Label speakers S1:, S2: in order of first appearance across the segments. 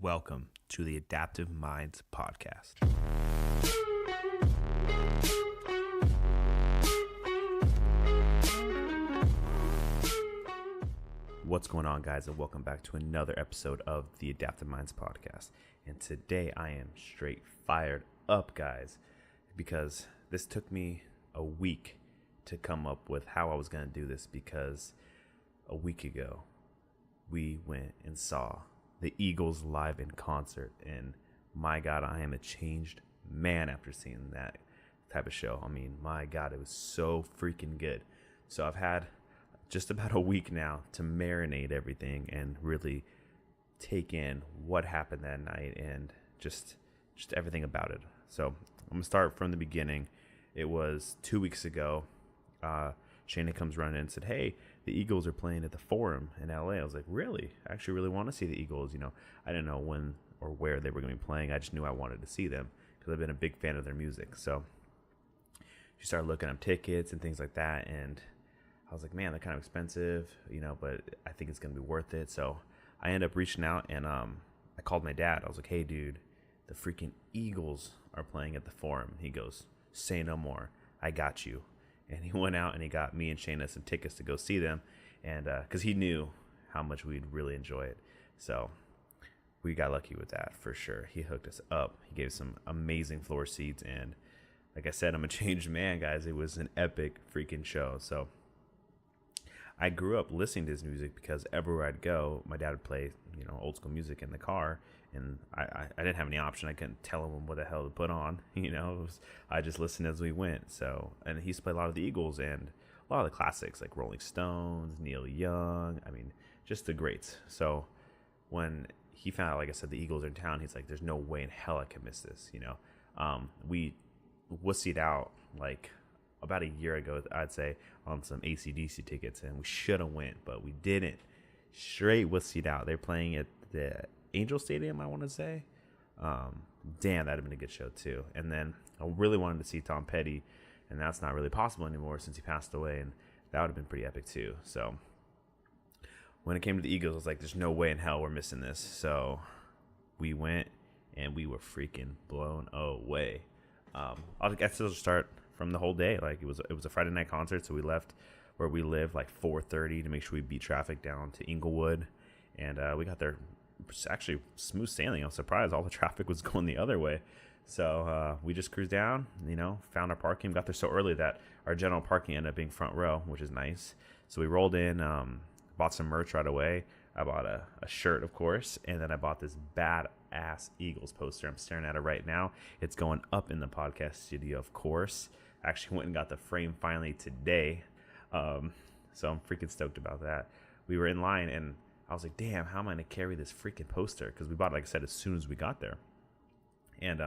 S1: Welcome to the Adaptive Minds Podcast. What's going on, guys, and welcome back to another episode of the Adaptive Minds Podcast. And today I am straight fired up, guys, because this took me a week to come up with how I was going to do this, because a week ago we went and saw the Eagles live in concert, and my God, I am a changed man after seeing that type of show. I mean, my God, it was so freaking good. So I've had just about a week now to marinate everything and really take in what happened that night and just everything about it. So I'm gonna start from the beginning. It was 2 weeks ago. Shayna comes running in and said, "Hey, the Eagles are playing at the Forum in LA." I was like, "Really? I actually really want to see the Eagles." I didn't know when or where they were going to be playing. I just knew I wanted to see them because I've been a big fan of their music. So she started looking up tickets and things like that, and I was like, "Man, they're kind of expensive, but I think it's going to be worth it." So I ended up reaching out, and I called my dad. I was like, "Hey, dude, the freaking Eagles are playing at the Forum." He goes, "Say no more. I got you." And he went out and he got me and Shayna some tickets to go see them, and because he knew how much we'd really enjoy it. So we got lucky with that for sure. He hooked us up. He gave us some amazing floor seats, and like I said, I'm a changed man, guys. It was an epic freaking show. So I grew up listening to his music because everywhere I'd go, my dad would play, old school music in the car, and I didn't have any option. I couldn't tell him what the hell to put on. I just listened as we went. So, and he used to play a lot of the Eagles and a lot of the classics like Rolling Stones, Neil Young. I mean, just the greats. So when he found out, like I said, the Eagles are in town, he's like, "There's no way in hell I can miss this." We wussied out like about a year ago, I'd say, on some AC/DC tickets, and we should have went, but we didn't. Straight wussied out. They're playing at the Angel Stadium, I want to say. Damn, that'd have been a good show too. And then I really wanted to see Tom Petty, and that's not really possible anymore since he passed away, and that would have been pretty epic too. So when it came to the Eagles, I was like, "There's no way in hell we're missing this." So we went, and we were freaking blown away. I guess I'll start from the whole day. Like it was a Friday night concert, so we left where we live like 4:30 to make sure we beat traffic down to Inglewood, and we got there actually smooth sailing. I was surprised all the traffic was going the other way. So we just cruised down, found our parking. Got there so early that our general parking ended up being front row, which is nice. So we rolled in, bought some merch right away. I bought a shirt, of course, and then I bought this badass Eagles poster. I'm staring at it right now. It's going up in the podcast studio, of course. I actually went and got the frame finally today. So I'm freaking stoked about that. We were in line, and I was like, "Damn, how am I going to carry this freaking poster?" Because we bought it, like I said, as soon as we got there. And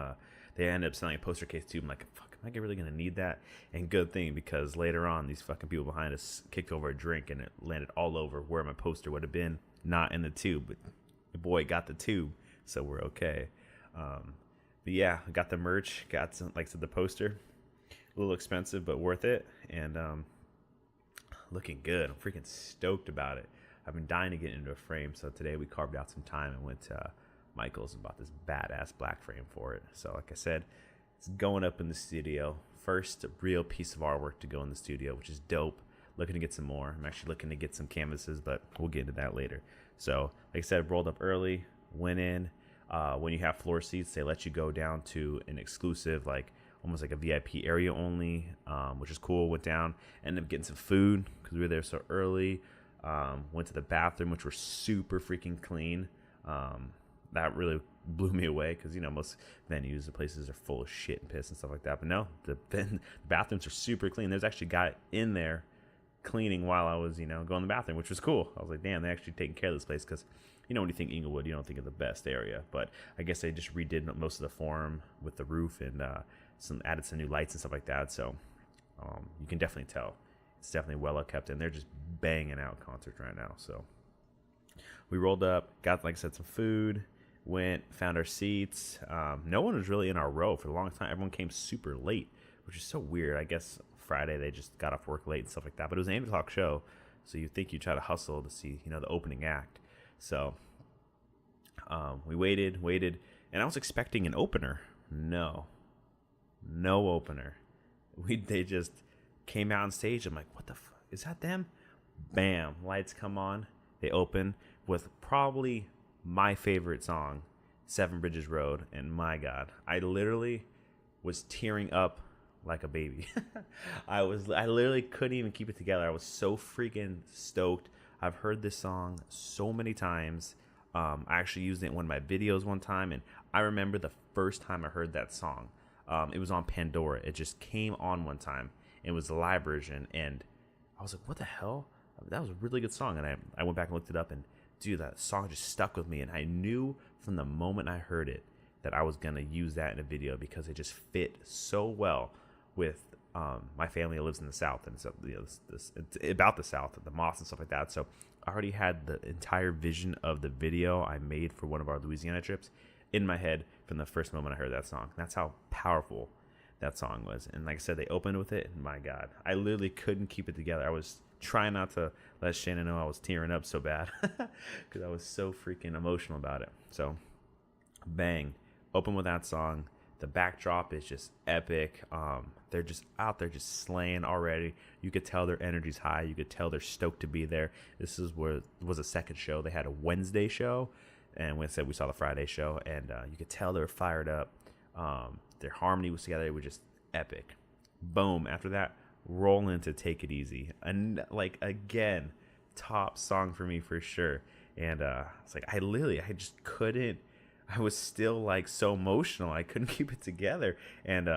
S1: they ended up selling a poster case too. I'm like, "Fuck, am I really going to need that?" And good thing, because later on, these fucking people behind us kicked over a drink, and it landed all over where my poster would have been. Not in the tube, but the boy got the tube, so we're okay. But yeah, I got the merch, got some, like I said, the poster. A little expensive, but worth it, and looking good. I'm freaking stoked about it. I've been dying to get into a frame, so today we carved out some time and went to Michael's and bought this badass black frame for it. So like I said, it's going up in the studio. First real piece of artwork to go in the studio, which is dope. Looking to get some more. I'm actually looking to get some canvases, but we'll get into that later. So like I said, rolled up early, went in. When you have floor seats, they let you go down to an exclusive, like almost like a VIP area only, which is cool. Went down, ended up getting some food because we were there so early. Went to the bathroom, which were super freaking clean. That really blew me away because, most venues, the places are full of shit and piss and stuff like that. But no, the bathrooms are super clean. There's actually a guy in there cleaning while I was, going to the bathroom, which was cool. I was like, damn, they actually taking care of this place because, when you think Inglewood, you don't think of the best area. But I guess they just redid most of the Forum with the roof and added some new lights and stuff like that. So you can definitely tell it's definitely well kept, and they're just banging out concerts right now. So we rolled up, got, like I said, some food, went, found our seats. No one was really in our row for a long time. Everyone came super late, which is so weird. I guess Friday they just got off work late and stuff like that. But it was an 8 o'clock show, so you'd think you'd try to hustle to see, the opening act. So We waited, and I was expecting an opener. No opener. They just came out on stage. I'm like, what the fuck? Is that them? Bam, lights come on. They open with probably my favorite song, Seven Bridges Road, and my God, I literally was tearing up like a baby. I literally couldn't even keep it together. I was so freaking stoked. I've heard this song so many times. I actually used it in one of my videos one time, and I remember the first time I heard that song. It was on Pandora. It just came on one time. It was the live version, and I was like, what the hell? That was a really good song. And I went back and looked it up, and dude, that song just stuck with me. And I knew from the moment I heard it that I was going to use that in a video because it just fit so well with my family that lives in the South. And so, it's about the South, the moss and stuff like that. So I already had the entire vision of the video I made for one of our Louisiana trips in my head from the first moment I heard that song. That's how powerful that song was. And like I said, they opened with it, and my God, I literally couldn't keep it together. I was trying not to let Shannon know I was tearing up so bad because I was so freaking emotional about it. So bang, open with that song. The backdrop is just epic. They're just out there just slaying already. You could tell their energy's high. You could tell they're stoked to be there. This is where it was a second show. They had a Wednesday show, and we saw the Friday show, and you could tell they were fired up. Their harmony was together. It was just epic. Boom. After that, roll into Take It Easy. And like, again, top song for me for sure. And it's like, I just couldn't. I was still like so emotional. I couldn't keep it together. And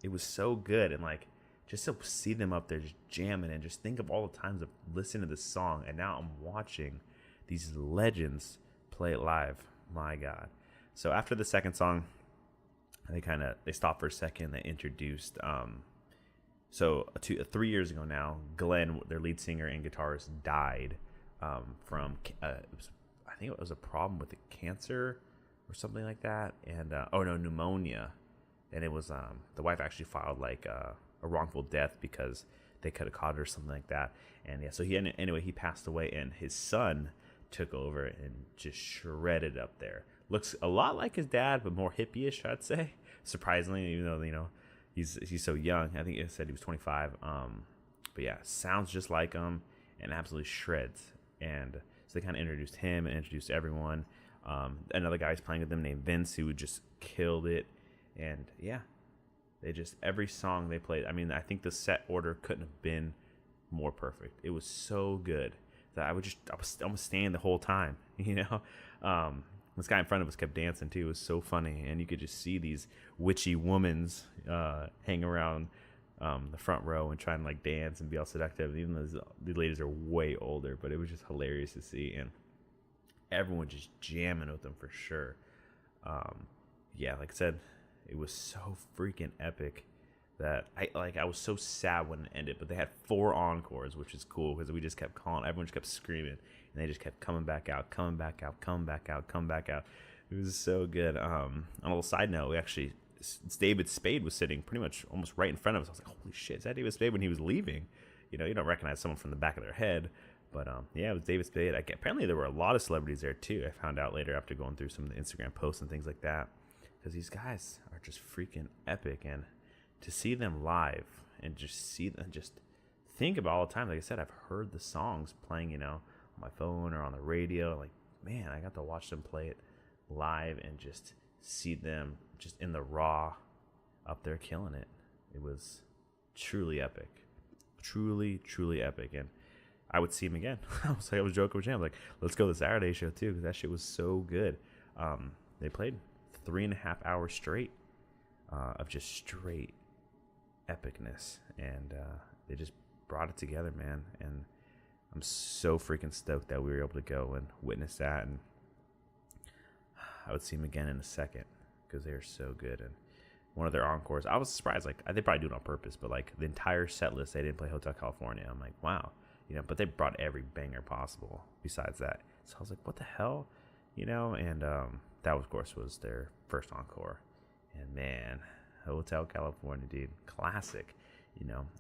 S1: it was so good. And like, just to see them up there just jamming, and just think of all the times I've listened to this song, and now I'm watching these legends play it live. My God. So after the second song, they stopped for a second. They introduced 3 years ago now, Glenn, their lead singer and guitarist, died from I think it was a problem with the cancer or something like that, and pneumonia. And it was the wife actually filed like a wrongful death because they could have caught it or something like that. And yeah, so he passed away, and his son took over and just shredded up there. Looks a lot like his dad, but more hippie-ish, I'd say. Surprisingly, even though he's so young. I think it said he was 25. But yeah, sounds just like him and absolutely shreds. And so they kind of introduced him and introduced everyone. Another guy's playing with them named Vince, who just killed it. And yeah, every song they played. I mean, I think the set order couldn't have been more perfect. It was so good that I was almost staying the whole time. This guy in front of us kept dancing too. It was so funny, and you could just see these witchy womans hang around the front row and trying to like dance and be all seductive. Even though the ladies are way older, but it was just hilarious to see, and everyone just jamming with them for sure. Yeah, like I said, it was so freaking epic that I was so sad when it ended. But they had 4 encores, which is cool because we just kept calling. Everyone just kept screaming. And they just kept coming back out. It was so good. On a little side note, David Spade was sitting pretty much almost right in front of us. I was like, holy shit, is that David Spade when he was leaving? You don't recognize someone from the back of their head. But yeah, it was David Spade. Apparently there were a lot of celebrities there too. I found out later after going through some of the Instagram posts and things like that. Because these guys are just freaking epic. And to see them live and just think about all the time. Like I said, I've heard the songs playing, on my phone or on the radio. Like, man, I got to watch them play it live and just see them just in the raw up there killing it. It was truly epic. Truly epic. And I would see him again. I was joking with Jam. Like, let's go to the Saturday show too, because that shit was so good. They played 3.5 hours straight of just straight epicness. And they just brought it together, man. And I'm so freaking stoked that we were able to go and witness that. And I would see them again in a second because they are so good. And one of their encores, I was surprised. Like, they probably do it on purpose, but like the entire set list, they didn't play Hotel California. I'm like, wow, but they brought every banger possible besides that. So I was like, what the hell, And that, of course, was their first encore. And man, Hotel California, dude, classic.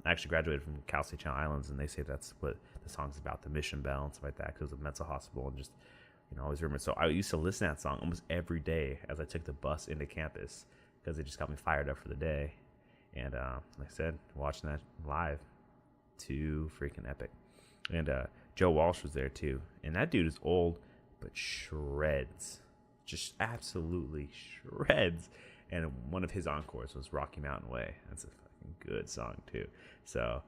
S1: I actually graduated from Cal State Channel Islands, and they say that's what the song's about, the Mission Bell and stuff like that, because of the mental hospital and just, I always remember. So I used to listen to that song almost every day as I took the bus into campus because it just got me fired up for the day. And like I said, watching that live, too freaking epic. And Joe Walsh was there too. And that dude is old, but shreds. Just absolutely shreds. And one of his encores was Rocky Mountain Way. That's a fucking good song too. So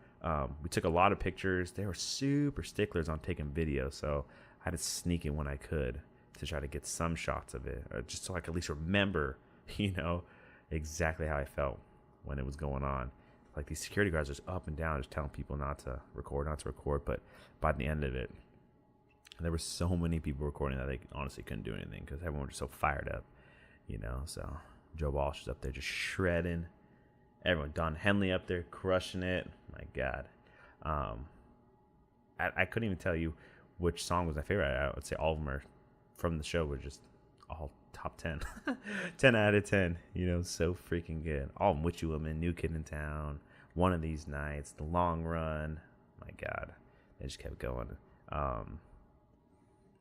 S1: we took a lot of pictures. They were super sticklers on taking video. So I had to sneak in when I could to try to get some shots of it, or just so I could at least remember, exactly how I felt when it was going on. Like these security guards are just up and down, just telling people not to record. But by the end of it, there were so many people recording that they honestly couldn't do anything because everyone was just so fired up, So Joe Walsh is up there just shredding. Everyone, Don Henley up there crushing it. My God. I couldn't even tell you which song was my favorite. I would say all of them are from the show were just all top 10. 10 out of 10. So freaking good. All of them, Witchy Woman, New Kid in Town, One of These Nights, The Long Run. My God. They just kept going.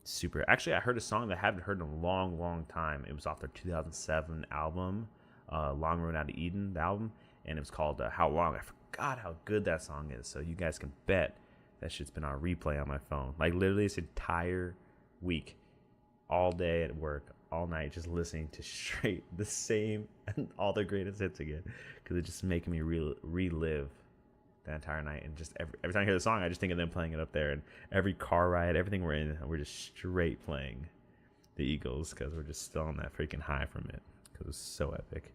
S1: Super. Actually, I heard a song that I haven't heard in a long, long time. It was off their 2007 album, Long Road Out of Eden, the album. And it was called How Long. I forgot how good that song is. So you guys can bet that shit's been on replay on my phone. Like literally this entire week, all day at work, all night, just listening to straight the same and all the greatest hits again. Because it's just making me relive that entire night. And just every time I hear the song, I just think of them playing it up there. And every car ride, everything we're in, we're just straight playing the Eagles because we're just still on that freaking high from it. Because it was so epic.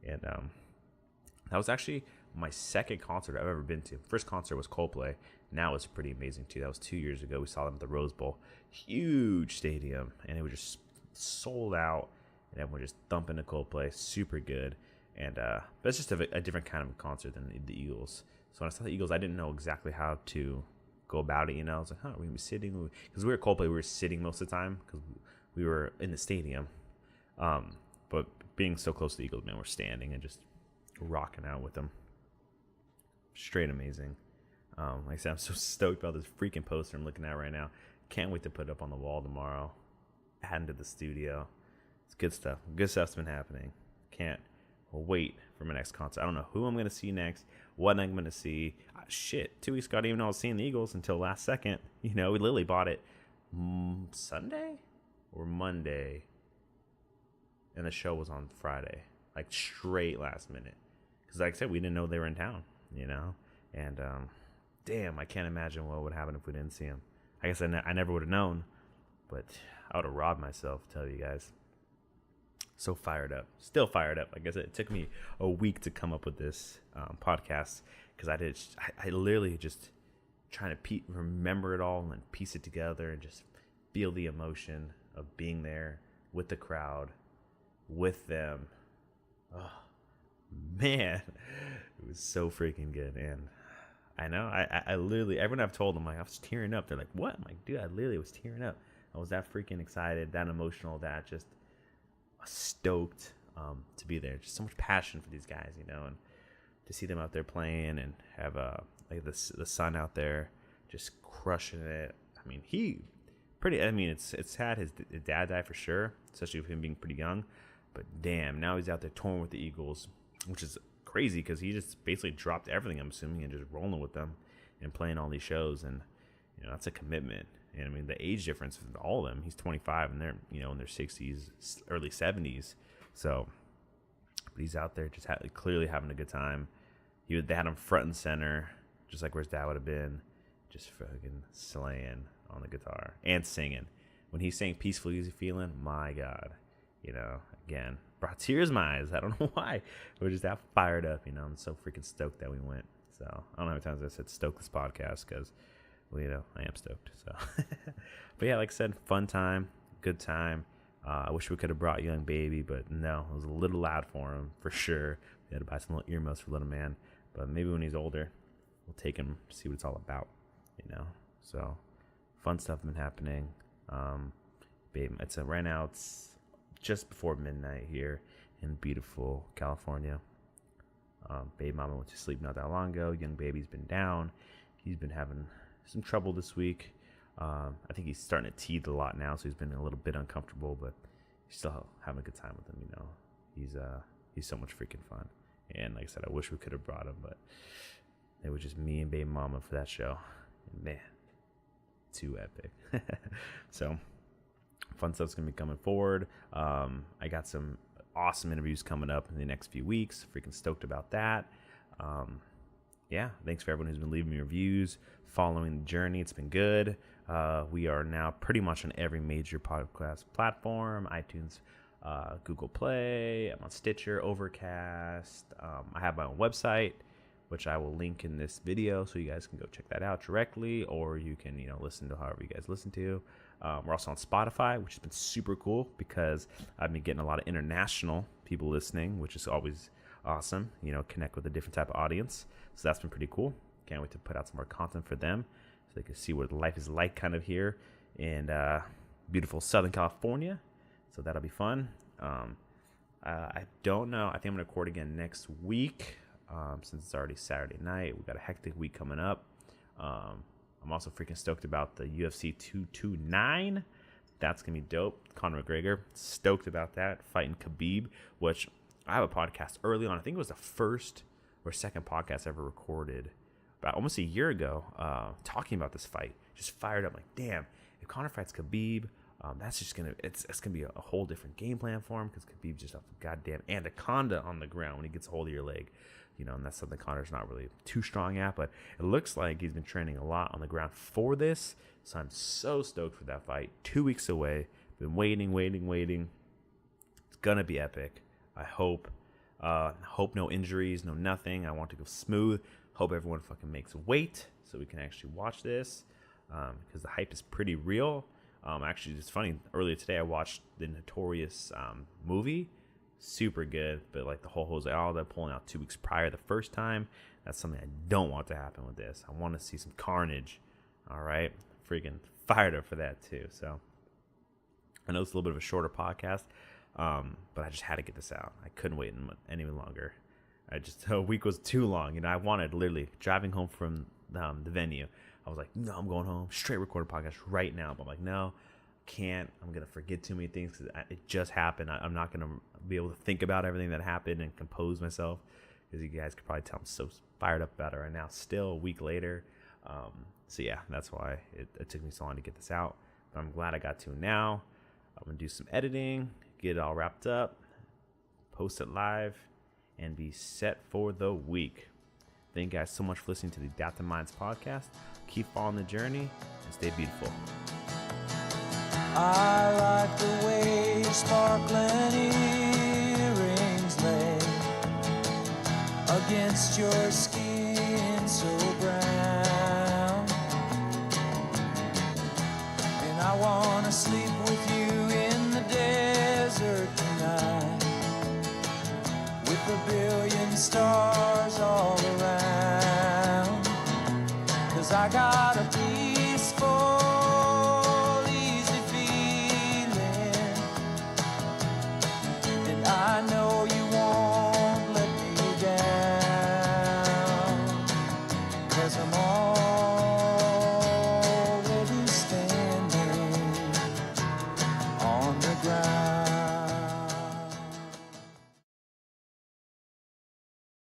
S1: And that was actually my second concert I've ever been to. First concert was Coldplay. Now it's pretty amazing too. That was 2 years ago. We saw them at the Rose Bowl. Huge stadium. And it was just sold out. And everyone just thumping the Coldplay. Super good. And but it's just a different kind of concert than the Eagles. So when I saw the Eagles, I didn't know exactly how to go about it. I was like, we're going to be sitting. Because we were at Coldplay, we were sitting most of the time. Because we were in the stadium. But being so close to the Eagles, man, we're standing and just rocking out with them. Straight amazing. Like I said, I'm so stoked about this freaking poster I'm looking at right now. Can't wait to put it up on the wall tomorrow. Add into the studio. It's good stuff. Good stuff's been happening. Can't wait for my next concert. I don't know who I'm going to see next, what I'm going to see. Shit, 2 weeks ago, I didn't even know I was seeing the Eagles until last second. We literally bought it Sunday or Monday, and the show was on Friday. Like, straight last minute. Because like I said, we didn't know they were in town, And, damn, I can't imagine what would happen if we didn't see them. I guess I never would have known, but I would have robbed myself, tell you guys. So fired up. Still fired up. Like I said, it took me a week to come up with this podcast because I literally just trying to remember it all and then piece it together and just feel the emotion of being there with the crowd, with them. Oh, man, it was so freaking good. And I know I literally, everyone I've told them, like, I was tearing up. They're like, what? I'm like, dude, I literally was tearing up. I was that freaking excited, that emotional, that just stoked to be there. Just so much passion for these guys, and to see them out there playing and have like the son out there just crushing it. I mean, it's had his dad die for sure, especially with him being pretty young. But damn, now he's out there touring with the Eagles, which is crazy because he just basically dropped everything, I'm assuming, and just rolling with them and playing all these shows. And that's a commitment. And I mean, the age difference with all of them, he's 25 and they're in their 60s, early 70s. So, but he's out there just clearly having a good time. They had him front and center, just like where his dad would have been, just fucking slaying on the guitar and singing. When he sang "Peaceful Easy Feeling," my God, again, brought tears in my eyes. I don't know why. We're just that fired up, I'm so freaking stoked that we went. So I don't know how many times I said "stoke" this podcast because, I am stoked. So, but yeah, like I said, fun time, good time. I wish we could have brought young baby, but no, it was a little loud for him for sure. We had to buy some little earmuffs for little man, but maybe when he's older, we'll take him, see what it's all about, So, fun stuff been happening. Babe, right now it's just before midnight here in beautiful California. Babe mama went to sleep not that long ago. Young baby's been down. He's been having some trouble this week. I think he's starting to teeth a lot now, so he's been a little bit uncomfortable, but he's still having a good time with him. He's so much freaking fun. And like I said, I wish we could have brought him, but it was just me and baby mama for that show. And man, too epic. So fun stuff's gonna be coming forward. I got some awesome interviews coming up in the next few weeks. Freaking stoked about that. Yeah, thanks for everyone who's been leaving me reviews, following the journey. It's been good. We are now pretty much on every major podcast platform: iTunes, Google Play. I'm on Stitcher, Overcast. I have my own website, which I will link in this video, so you guys can go check that out directly, or you can listen to however you guys listen to. We're also on Spotify, which has been super cool because I've been getting a lot of international people listening, which is always awesome. Connect with a different type of audience, so that's been pretty cool. Can't wait to put out some more content for them, so they can see what life is like kind of here in beautiful Southern California. So that'll be fun. I don't know. I think I'm gonna record again next week. Since it's already Saturday night. We've got a hectic week coming up. I'm also freaking stoked about the UFC 229. That's going to be dope. Conor McGregor, stoked about that. Fighting Khabib, which I have a podcast early on. I think it was the first or second podcast I ever recorded about almost a year ago, talking about this fight. Just fired up. Like, damn, if Conor fights Khabib, that's just going to, it's going to be a whole different game plan for him, because Khabib's just a goddamn anaconda on the ground when he gets a hold of your leg. And that's something Conor's not really too strong at, but it looks like he's been training a lot on the ground for this. So I'm so stoked for that fight. 2 weeks away. Been waiting. It's gonna be epic. I hope. Hope no injuries, no nothing. I want to go smooth. Hope everyone fucking makes weight so we can actually watch this, because the hype is pretty real. Actually, it's funny. Earlier today, I watched the Notorious movie. Super good, but like the whole Jose Aldo pulling out 2 weeks prior the first time, that's something I don't want to happen with this. I want to see some carnage. All right, freaking fired up for that too. So I know it's a little bit of a shorter podcast, but I just had to get this out. I couldn't wait any longer. A week was too long. I wanted, literally driving home from the venue, I was like, no, I'm going home, straight record a podcast right now. But I'm like, no, can't. I'm gonna forget too many things because it just happened. I'm not gonna be able to think about everything that happened and compose myself, because you guys could probably tell I'm so fired up about it right now, still a week later. So yeah, that's why it took me so long to get this out, but I'm glad I got to now. I'm gonna do some editing, get it all wrapped up, post it live, and be set for the week. Thank you guys so much for listening to the Adaptive Minds podcast. Keep following the journey and stay beautiful.
S2: I like the way your sparkling earrings lay against your skin so brown, and I wanna sleep with you in the desert tonight, with a billion stars all around, 'cause I got a peaceful I know you won't let me down, 'cause I'm all